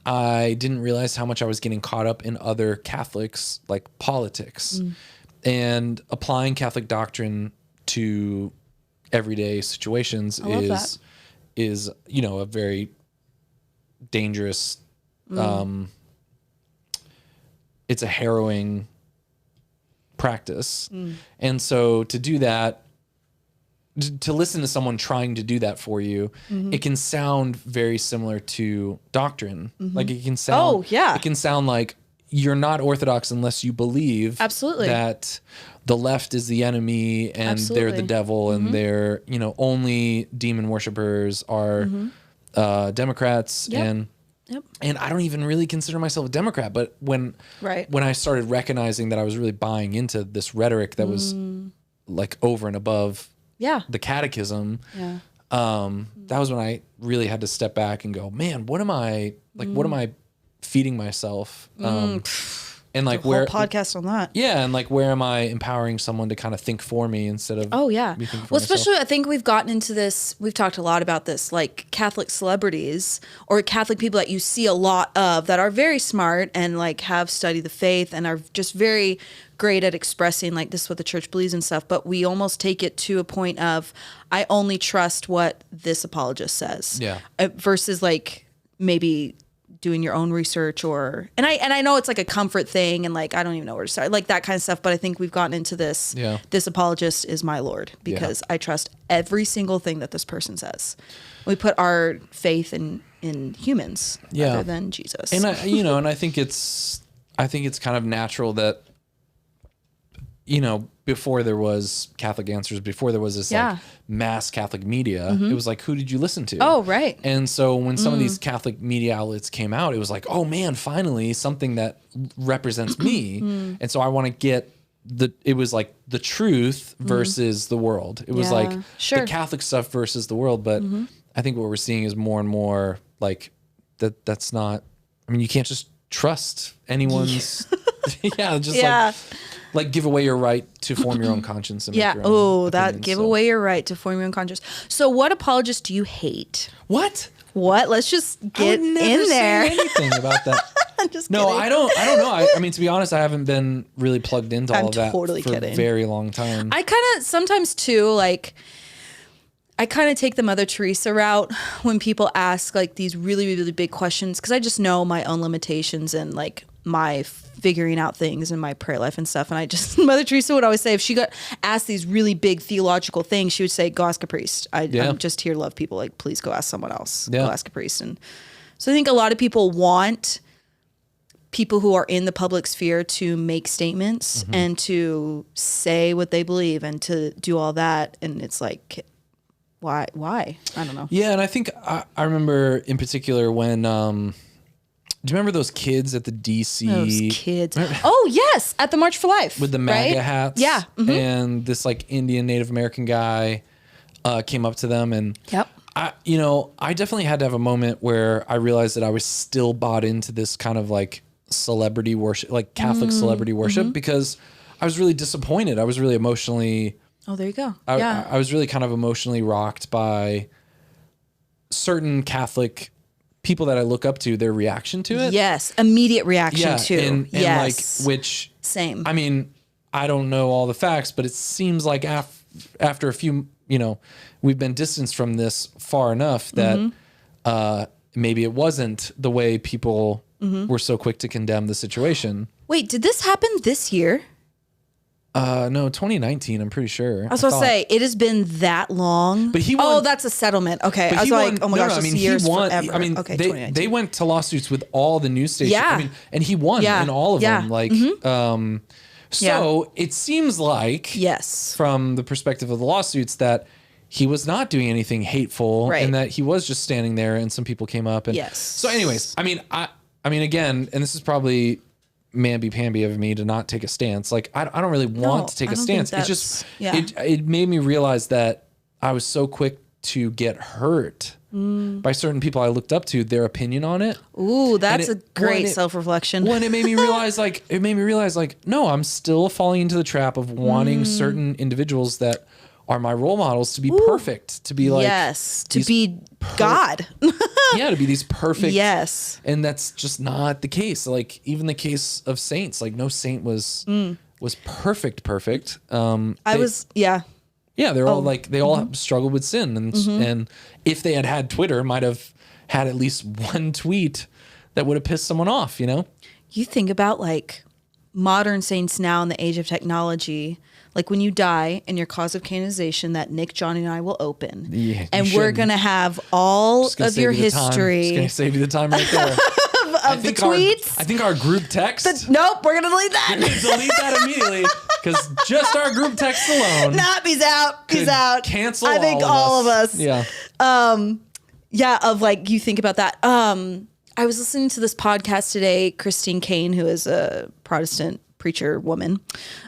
I didn't realize how much I was getting caught up in other Catholics, like politics, and applying Catholic doctrine to everyday situations is, you know, a very dangerous, it's a harrowing practice. And so to do that, to listen to someone trying to do that for you, it can sound very similar to doctrine. Like it can sound, it can sound like you're not Orthodox unless you believe that the left is the enemy and they're the devil and they're, you know, only demon worshipers are Democrats. And I don't even really consider myself a Democrat, but when I started recognizing that I was really buying into this rhetoric that was like over and above the catechism, that was when I really had to step back and go, man, what am I like? What am I feeding myself? And like whole podcast on that. Yeah, and like where am I empowering someone to kind of think for me instead of me thinking for myself? Especially I think we've gotten into this, we've talked a lot about this, like Catholic celebrities or Catholic people that you see a lot of that are very smart and like have studied the faith and are just very great at expressing like this is what the church believes and stuff, but we almost take it to a point of I only trust what this apologist says. Versus like maybe doing your own research or and I know it's like a comfort thing and like I don't even know where to start, like that kind of stuff, but I think we've gotten into this this apologist is my Lord because I trust every single thing that this person says. We put our faith in humans rather than Jesus. And I think it's kind of natural that, you know, before there was Catholic Answers, before there was this like mass Catholic media, it was like, who did you listen to? Oh, right. And so when some of these Catholic media outlets came out, it was like, oh man, finally something that represents me. And so I want to get it was like the truth versus the world. It was like the Catholic stuff versus the world. But I think what we're seeing is more and more like that's not, I mean, you can't just trust anyone's, like give away your right to form your own conscience. And make your own opinions, give away your right to form your own conscience. So what apologist do you hate? What? Let's just get in there. Anything about that? Just no, kidding. I don't know. I mean, to be honest, I haven't been really plugged into all of that for a very long time. I kind of sometimes too, like, I kind of take the Mother Teresa route when people ask like these really, really big questions because I just know my own limitations and like my figuring out things in my prayer life and stuff. And I just, Mother Teresa would always say, if she got asked these really big theological things, she would say, go ask a priest. I'm just here to love people. Like, please go ask someone else. Go ask a priest. And so I think a lot of people want people who are in the public sphere to make statements and to say what they believe and to do all that. And it's like, why? I don't know. Yeah. And I think I remember in particular when, do you remember those kids at the DC? Those kids. Oh, yes. At the March for Life. With the MAGA hats. Yeah. And this like Indian Native American guy came up to them. And I definitely had to have a moment where I realized that I was still bought into this kind of like celebrity worship, like Catholic celebrity worship, because I was really disappointed. I was really emotionally. Oh, there you go. I was really kind of emotionally rocked by certain Catholic people that I look up to, their reaction to it. Yes. Immediate reaction to. And like, which. Same. I mean, I don't know all the facts, but it seems like after a few, we've been distanced from this far enough that maybe it wasn't the way people were so quick to condemn the situation. Wait, did this happen this year? No, 2019. I'm pretty sure. I was going to say it has been that long. But he won. Oh, that's a settlement. Okay, But I was he like, won- oh my no, gosh, no, this he year's won. forever. I mean, okay, they 2019. went to lawsuits with all the news stations. Yeah. I mean, and he won Yeah. in all of Yeah. them. Like, so it seems like, Yes. from the perspective of the lawsuits, that he was not doing anything hateful, Right. and that he was just standing there, and some people came up. And Yes. So, anyways, I mean, again, and this is probably mamby-pamby of me to not take a stance. Like, I don't really want to take I a don't think stance. It's just, that's- it made me realize that I was so quick to get hurt by certain people I looked up to, their opinion on it. Ooh, that's a great when it- self-reflection. When it made me realize, no, I'm still falling into the trap of wanting certain individuals that are my role models to be perfect, to be like, yes, to these be God. yeah, to be these perfect. Yes. And that's just not the case. Like, even the case of saints, like, no saint was perfect. Yeah, they're all like, they all struggled with sin, and if they had Twitter, might have had at least one tweet that would have pissed someone off. You think about like modern saints now in the age of technology, like when you die and your cause of canonization, that Nick, Johnny, and I will open, Yeah, and you we're shouldn't. gonna have all Just gonna of save your you the time. Just history gonna save you the time right there. of the tweets. I think our group text. Nope, we're gonna delete that. Delete that immediately, because just our group text alone. Nah, he's out. He's could out. Cancel. I think all of us. Yeah. Yeah, of like, you think about that. I was listening to this podcast today, Christine Kane, who is a Protestant preacher woman,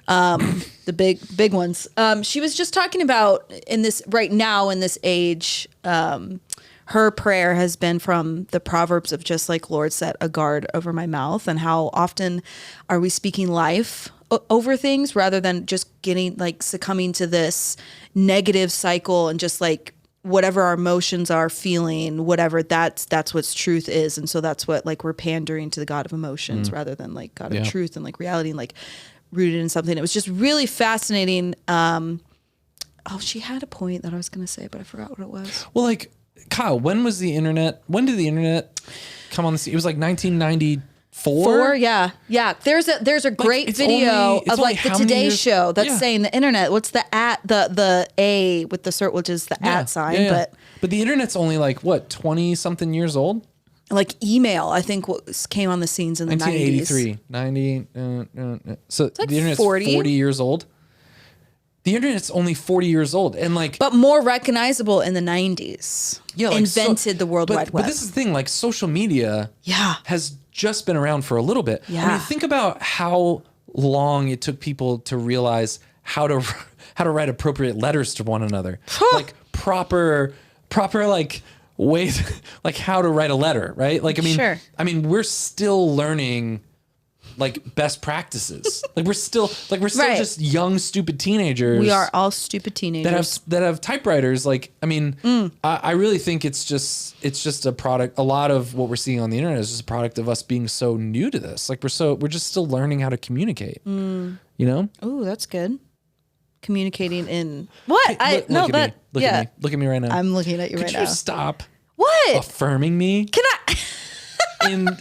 the big ones. She was just talking about in this right now in this age, her prayer has been from the Proverbs of just like, Lord, set a guard over my mouth, and how often are we speaking life over things rather than just getting like succumbing to this negative cycle and just like whatever our emotions are feeling, whatever that's what truth is. And so that's what like we're pandering to the God of emotions rather than like God of truth and like reality and like rooted in something. It was just really fascinating. She had a point that I was going to say, but I forgot what it was. Well, like, Kyle, when did the internet come on the scene? It was like 1994. Yeah. There's a great video of like the Today Show that's saying the internet. What's the the A with the cert, which is the at sign, but the internet's only like what, 20 something years old? Like email, I think came on the scenes in the 1983, 90. So like the internet's 40 years old. The internet's only 40 years old, and like, but more recognizable in the 90s. yeah, like, invented the World Wide Web. But this is the thing, like, social media has just been around for a little bit. Yeah. I mean, think about how long it took people to realize how to write appropriate letters to one another. Like proper like ways, like how to write a letter, right? Like, I mean, Sure. we're still learning like best practices. Like we're still Right. just young, stupid teenagers. We are all stupid teenagers. that have typewriters. Like, I mean, I really think it's just a product. A lot of what we're seeing on the internet is just a product of us being so new to this. Like we're just still learning how to communicate. You know? Oh, that's good. Communicating in what? Look at me right now. I'm looking at you Could right you now. stop What? affirming me Can I?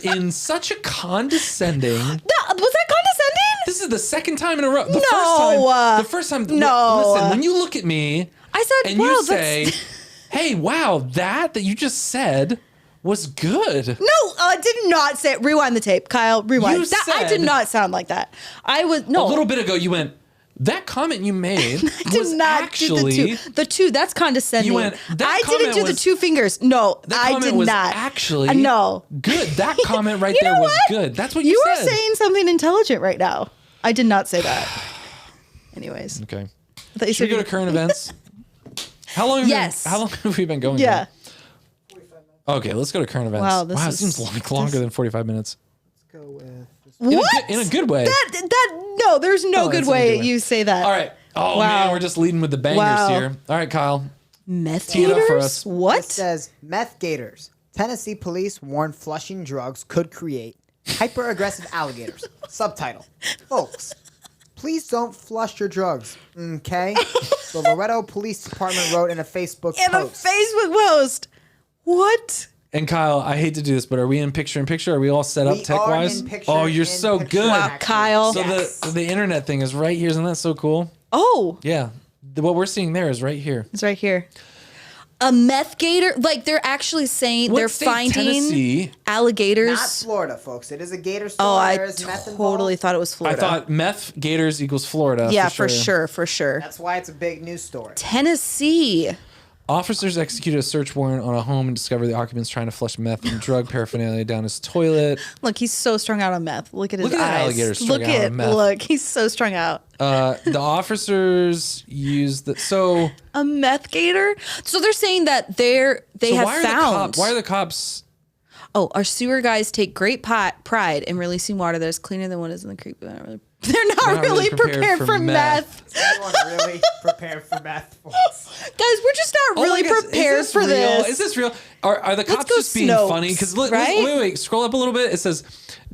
in such a condescending? No, was that condescending? This is the second time in a row. The first time. no. Listen, when you look at me, I said, and wow, you that's- say, "Hey, wow, that you just said was good." No, I did not say. Rewind the tape, Kyle. Rewind. You I did said- not sound like that. I was no. A little bit ago, you went, "That comment you made I did was not actually." do the two. That's condescending. You went, "That I didn't comment do the was- two fingers. No, That I comment did was not. actually no. good. That comment right You there know was what? good. That's what you You said. are saying something intelligent right now. I did not say that. Anyways, Okay. I thought you Should we said go to current events? How long? Yes. How long have we been going? yeah. for? Okay, let's go to current events. Wow, this it is- seems like longer than 45 minutes. Let's go with this. What? In a good way. No, there's no Oh, good that's in a way good way. you say that. All right. Oh Wow. man, we're just leading with the bangers Wow. here. All right, Kyle. Meth Tee it up for Gators? us. It What? says meth gators. Tennessee police warn flushing drugs could create hyper-aggressive alligators. Subtitle: Folks, Please don't flush your drugs, okay? The Loretto Police Department wrote in a Facebook In a post. Facebook post. What? And Kyle, I hate to do this, but are we in picture-in-picture? Are we all set up We tech-wise? are in picture Oh, you're in so picture, good. Wow, actually. Kyle. So Yes. the internet thing is right here. Isn't that so cool? Oh, Yeah. What we're seeing there is right here. it's right here. A meth gator? Like they're actually saying What they're state, finding Tennessee? alligators. Not Florida, folks. It is a gator store. Oh, I There is meth totally involved. thought it was I Florida. thought meth Gators equals Florida. Yeah, for sure. That's why it's a big news story. Tennessee. Officers executed a search warrant on a home and discovered the occupants trying to flush meth and drug paraphernalia down his toilet. Look, he's so strung out on meth. Look at his Look at that eyes. alligator strung out on meth. Look, he's so strung out. The officers used the A meth gator? So they're saying that they have found. Why are the cops? Oh, our sewer guys take great pride in releasing water that is cleaner than what is in the creek. They're not really prepared for meth. Is anyone really prepared for meth, folks? Guys, we're just not really prepared for real? this. Is this real? Are the cops go just being Snopes, funny? Because right? wait, scroll up a little bit. It says,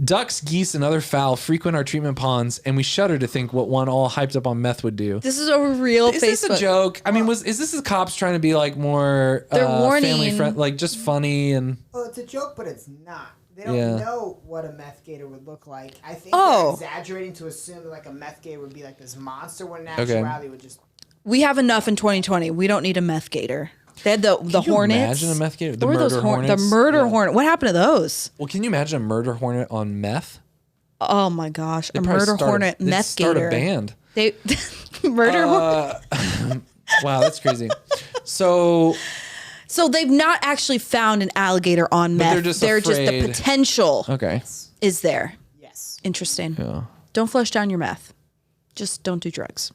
ducks, geese, and other fowl frequent our treatment ponds, and we shudder to think what one all hyped up on meth would do. This is a real Is Facebook. this a joke? I mean, is this the cops trying to be like more They're warning. family friend, like just funny and? Well, it's a joke, but it's not. They don't Yeah. know what a meth gator would look like. I think Oh. they're exaggerating to assume that like a meth gator would be like this monster when in Okay. actuality would just... We have enough in 2020. We don't need a meth gator. They had the Can you hornets. imagine a meth gator? The What were those murder hornets? The murder Yeah. hornet. What happened to those? Well, can you imagine a murder hornet on meth? Oh my gosh, They'd a probably murder start hornet they'd meth start gator. a band. They murder hornet. Wow, that's crazy. So So they've not actually found an alligator on meth. they're just the afraid. potential okay. is there. Yes. Interesting. Yeah. Don't flush down your meth. Just don't do drugs.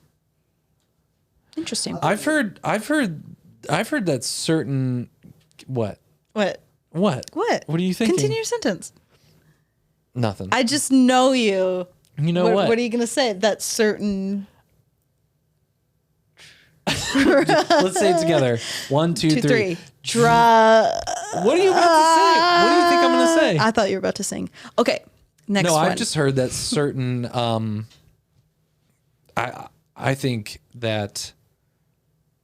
Interesting. I've heard that certain what? What? What? What? What are you thinking? Continue your sentence. Nothing. I just know you. You know what? What are you gonna say? That certain Let's say it together. 1, 2, 2, 3. 3. Drug. What are you about to say? What do you think I'm gonna say? I thought you were about to sing. Okay. Next No, one. I've just heard that certain I think that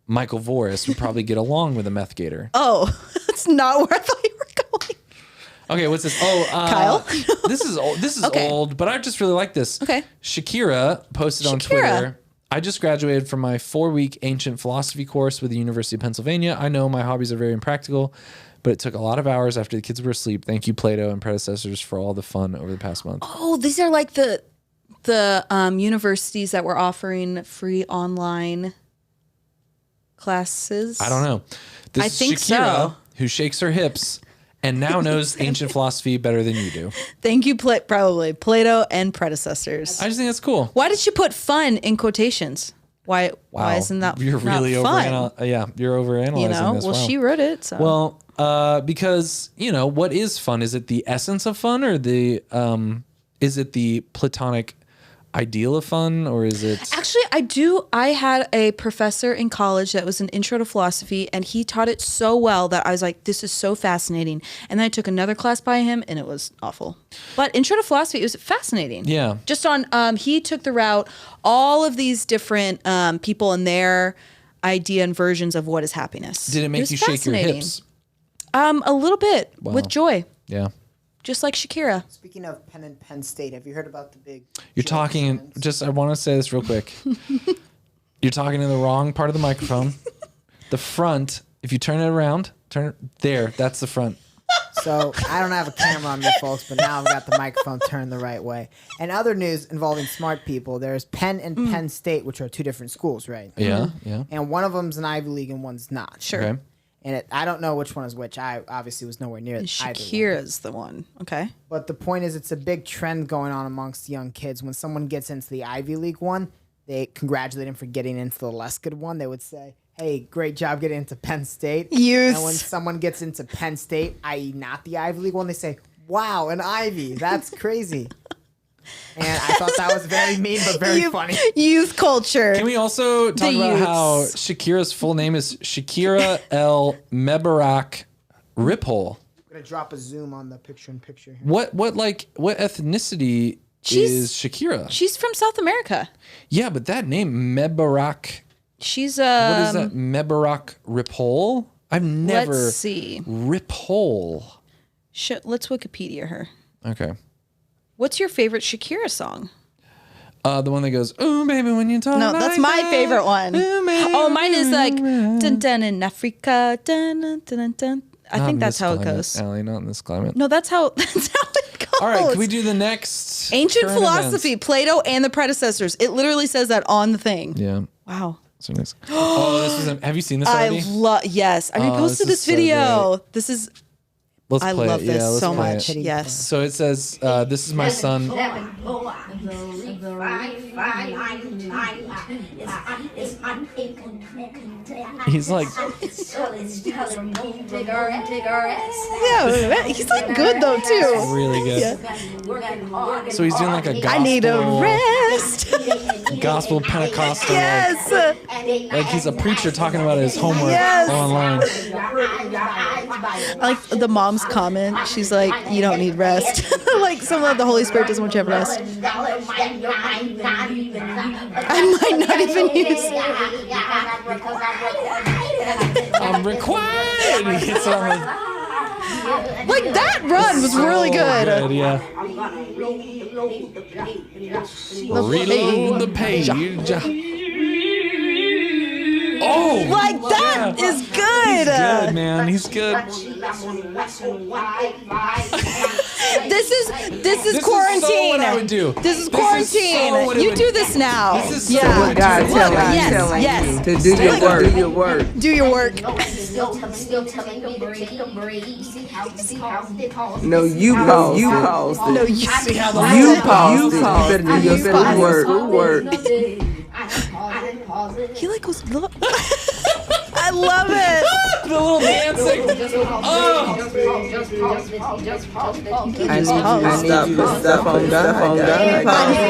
Michael Voris would probably get along with a meth gator. Oh, that's not where I thought you were going. Okay, what's this? Oh, Kyle? this is old. This is Okay. old, but I just really like this. Okay. Shakira posted on Shakira. Twitter. I just graduated from my 4-week ancient philosophy course with the University of Pennsylvania. I know my hobbies are very impractical, but it took a lot of hours after the kids were asleep. Thank you, Plato and predecessors, for all the fun over the past month. Oh, these are like the universities that were offering free online classes. I don't know. This I is think Shakira, so. who shakes her hips and now knows ancient philosophy better than you do. Thank you, probably Plato and predecessors. I just think that's cool. Why did she put "fun" in quotations? Why? Wow. Why isn't that? You're not really fun? you're overanalyzing You know. this. Well, Wow. she wrote it. So. Well, because what is fun? Is it the essence of fun, or is it the platonic ideal of fun, or is it? Actually, I had a professor in college that was an intro to philosophy, and he taught it so well that I was like, this is so fascinating. And then I took another class by him, and it was awful. But intro to philosophy, it was fascinating. Yeah. Just on, he took the route, all of these different people and their idea and versions of what is happiness. Did it make was you shake your fascinating. hips? A little bit Wow. with joy, Yeah. just like Shakira. Speaking of Penn and Penn State, have you heard about the big... You're jail talking. concerns? Just I want to say this real quick. You're talking in the wrong part of the microphone. The front. If you turn it around, turn it there. That's the front. So I don't have a camera on me, folks, but now I've got the microphone turned the right way. And other news involving smart people, there's Penn and Penn State, which are two different schools, right? Yeah. Yeah. And one of them's an Ivy League and one's not. Sure. Okay. And I don't know which one is which. I obviously was nowhere near either one. Shakira's the one. Okay. But the point is, it's a big trend going on amongst young kids. When someone gets into the Ivy League one, they congratulate him for getting into the less good one. They would say, hey, great job getting into Penn State. Youth. And when someone gets into Penn State, i.e. not the Ivy League one, they say, wow, an Ivy. That's crazy. And I thought that was very mean, but very funny. Youth culture. Can we also talk The about how youths. Shakira's full name is Shakira El Mebarak Riphole? I'm going to drop a zoom on the picture-in-picture here. What ethnicity is Shakira. She's from South America. Yeah, but that name, Mebarak, She's what is that? Mebarak Ripoll? I've never. Let's see. Ripoll. Let's Wikipedia her. Okay. What's your favorite Shakira song? The one that goes, "Oh baby, when you talk." No, that's my favorite one. Oh, mine is like dun dun in Africa. Dun dun dun dun. I think that's how it goes. Allie, not in this climate. No, that's how it goes. All right, can we do the next? Ancient current philosophy, events? Plato and the predecessors. It literally says that on the thing. Yeah. Wow. So next. Oh, this is. Have you seen this I already? love. Yes, I reposted this is this so video. This is. Let's I play love it. this Yeah, let's so play much. it. Yes. So it says, "This is my son." He's like, Yeah, he's like good though too. really good. So he's doing like a gospel, I need a rest. gospel Pentecostal. Yes. Like he's a preacher talking about his homework Yes. online. Like the mom's comment, she's like, "You don't need rest." Like somehow the Holy Spirit doesn't want you to have rest. I might not even use. I'm required. He hits it on the Like that run was really good. Yeah. Reload the page. Oh, Like that yeah. is good. Good man, he's good. This is This is quarantine. so what I would do. This is This is quarantine. so what it You would- do this now. This is so yeah. what God I tell would me, Yes, tell me yes. to do your work. Do your work. Do your work. No, you paused. You paused. No, you See how the You Lord- paused. You better do your work. He like goes. Look. I love it. the little dancing. Oh, I need you to stop putting stuff on God. that's on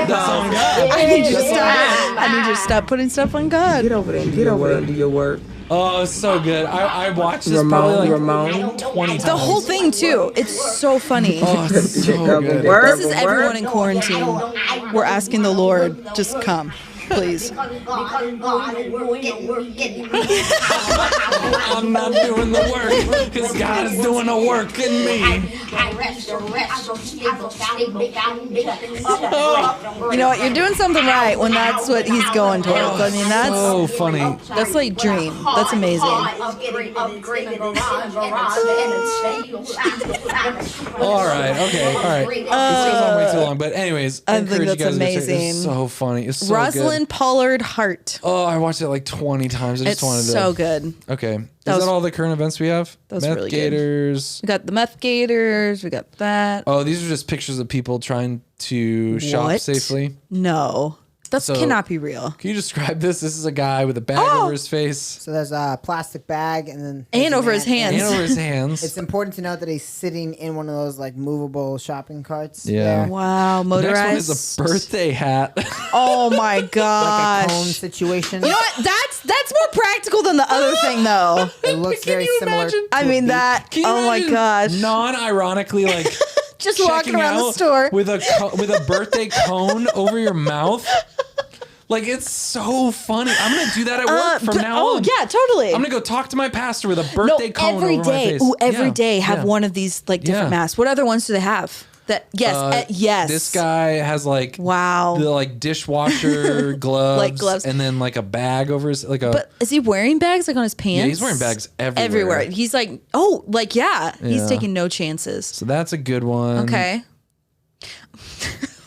God. I need you to stop. I need you to stop putting stuff on God. Get over there and get over there and do your work. Oh, it's so good. I watched this probably like Ramon. 20 times. The whole thing too. It's so funny. Oh, it's so good. This is everyone in quarantine. We're asking the Lord, just come, please. I'm not doing the work because God is doing the work in me. You know what? You're doing something right when that's what he's going towards. I mean, So funny. that's like dream. That's amazing. All right. Okay. All right. This goes on way too long. But anyways, I think encourage you that's guys to check it. amazing. It's so funny. It's so Rosalind good. Pollard Hart. Oh, I watched it like 20 times. I just It's wanted to. so good. Okay. Is was- that all the current events we have? that was Meth really good. Gators. We got the Meth Gators. We got that. Oh, these are just pictures of people trying to shop What? safely. No, that So- cannot be real. Can you describe this? This is a guy with a bag Oh! over his face So there's a plastic bag and then there's And a over his man- hands. and over his hands. It's important to note that he's sitting in one of those like movable shopping carts. Yeah. there. Wow, The next one motorized. is a birthday hat. Oh my Like a gosh. cone situation. You know what? That's more practical than the other thing, though. It looks Can very you similar. imagine? I mean that. Can you Oh my imagine gosh. Non-ironically, like Just walking checking around the out store. with a birthday cone over your mouth. Like it's so funny. I'm gonna do that at work from now on. Oh yeah, totally. I'm gonna go talk to my pastor with a birthday cone every over my day. face. Ooh, every Yeah, day have yeah. one of these like different Yeah. masks. What other ones do they have? That yes, yes. This guy has like Wow. the like dishwasher gloves, Like gloves. and then like a bag over his like a. But is he wearing bags like on his pants? Yeah, he's wearing bags everywhere. Everywhere. He's like, oh, like yeah. He's Yeah. taking no chances. So that's a good one. Okay.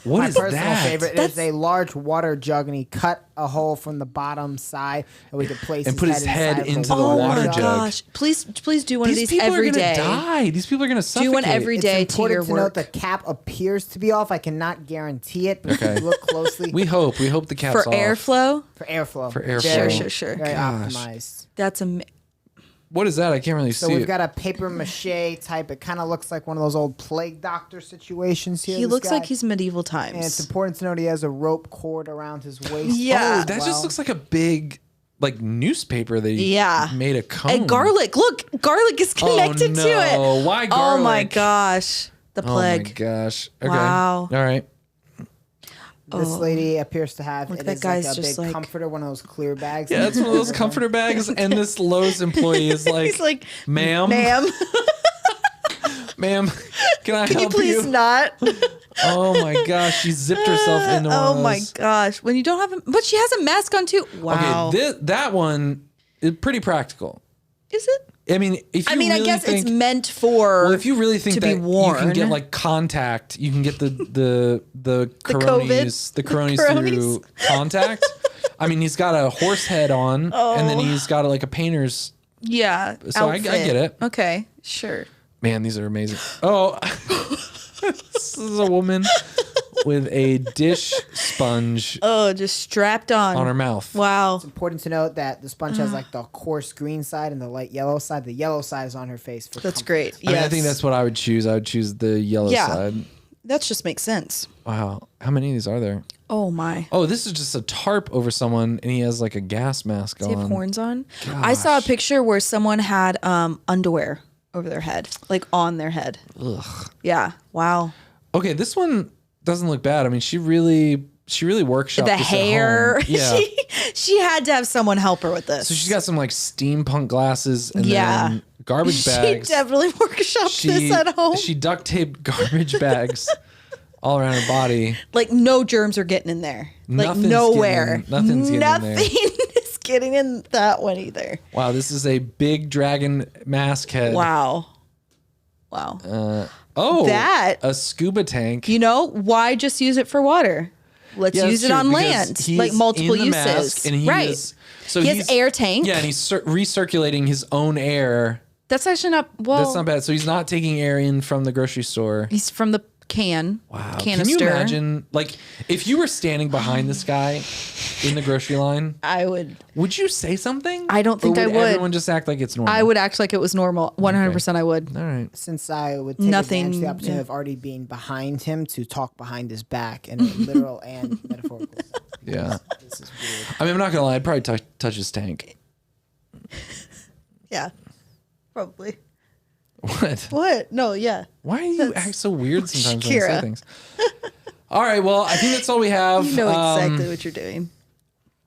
What My is personal that? favorite is a large water jug, and he cut a hole from the bottom side, and we could place And put his head inside of into the Oh water my jug. gosh! Please do one of These these people every are gonna day. die. These people are gonna suffocate. Do one every It's day to your important to note work the cap appears to be off. I cannot guarantee it, but if Okay. you look closely We hope the cap's for off. airflow. for airflow. For airflow. Very, Sure. Very Gosh. optimized. That's What is that? I can't really So see we've it. got a paper mache type. It kind of looks like one of those old plague doctor situations here. He this looks guy. like he's medieval And it's times. important to note he has a rope cord around his waist. Yeah. Oh, that just looks like a big like newspaper that he Yeah. made a cone. And garlic. Look, garlic is connected no. to it. Why Oh my garlic? gosh. The Oh my plague. gosh. Okay. Wow. All right. This lady appears to have Look, it that is guy's like a just big like- comforter, one of those clear bags. Yeah, it's one of those comforter bags, and this Lowe's employee is like, He's like, ma'am, ma'am, ma'am, can I can you help please not? Oh my gosh, she zipped herself into one Oh of my those. gosh. When you don't have but she has a mask on too. Wow. Okay, that one is pretty practical. Is it? I mean, if you I mean, really I guess think, it's meant for well, if you really think to that be you can worn. get like contact, you can get the COVID. the coronis Coronis. through contact. I mean, he's got a horse head on, and then he's got like a painter's. Yeah. So I get it. Okay, sure. Man, these are amazing. Oh, this is a woman with a dish sponge Oh, just strapped on her mouth. Wow. It's important to note that the sponge has like the coarse green side and the light yellow side. The yellow side is on her face. For That's comfort. great. I mean, I think Yes. that's what I would choose. I would choose the yellow Yeah. side. That just makes sense. Wow. How many of these are there? Oh my. Oh, this is just a tarp over someone, and he has like a gas mask Does he have on. horns on? I saw a picture where someone had underwear over their head, like on their head. Ugh. Yeah. Wow. Okay, this one doesn't look bad. I mean, she really workshopped The this hair. At home. Yeah. she had to have someone help her with this. So she's got some like steampunk glasses and Yeah. then garbage bags. She definitely workshopped this at home. She duct taped garbage bags all around her body. Like no germs are getting in there. Like Nothing's nowhere. nothing's getting in there. Nothing is getting in that one either. Wow, this is a big dragon mask head. Wow. Wow. Oh, That- a scuba tank. You know, why just use it for water? Let's Yeah, use that's it on true, because land. he's Like multiple in the uses. mask, and he right. is- so he has he's- air tank. Yeah, and he's recirculating his own air. That's actually not well. That's not bad. So he's not taking air in from the grocery store. He's from the can. Wow. Canister. Can you imagine, like, if you were standing behind this guy in the grocery line, I would you say something? I don't think Or I would. Everyone just act like it's normal. I would act like it was normal. 100% I would. All right. Since I would take Nothing, advantage of the opportunity yeah. of already being behind him to talk behind his back in a literal and metaphorical sense. Yeah. This is weird. I mean, I'm not gonna lie. I'd probably touch his tank. Yeah. Probably. What? What? No, yeah. Why do you act so weird sometimes when I say Shakira. things? All right. Well, I think that's all we have. You know exactly what you're doing.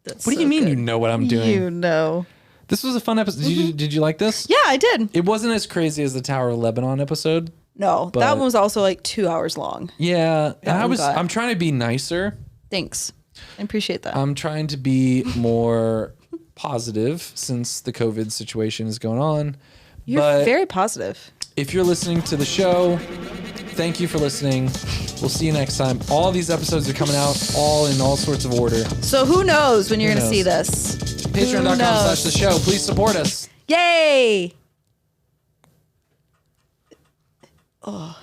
That's What do you so mean? good. You know what I'm doing? You know. This was a fun episode. Did you like this? Yeah, I did. It wasn't as crazy as the Tower of Lebanon episode. No, But- that one was also like 2 hours long. Yeah, and one got- I'm trying to be nicer. Thanks. I appreciate that. I'm trying to be more positive since the COVID situation is going on. You're but very positive. if you're listening to the show, thank you for listening. We'll see you next time. All these episodes are coming out all in all sorts of order. So who knows when you're Who going to see knows? this? Patreon.com/the show. Please support us. Yay! Oh.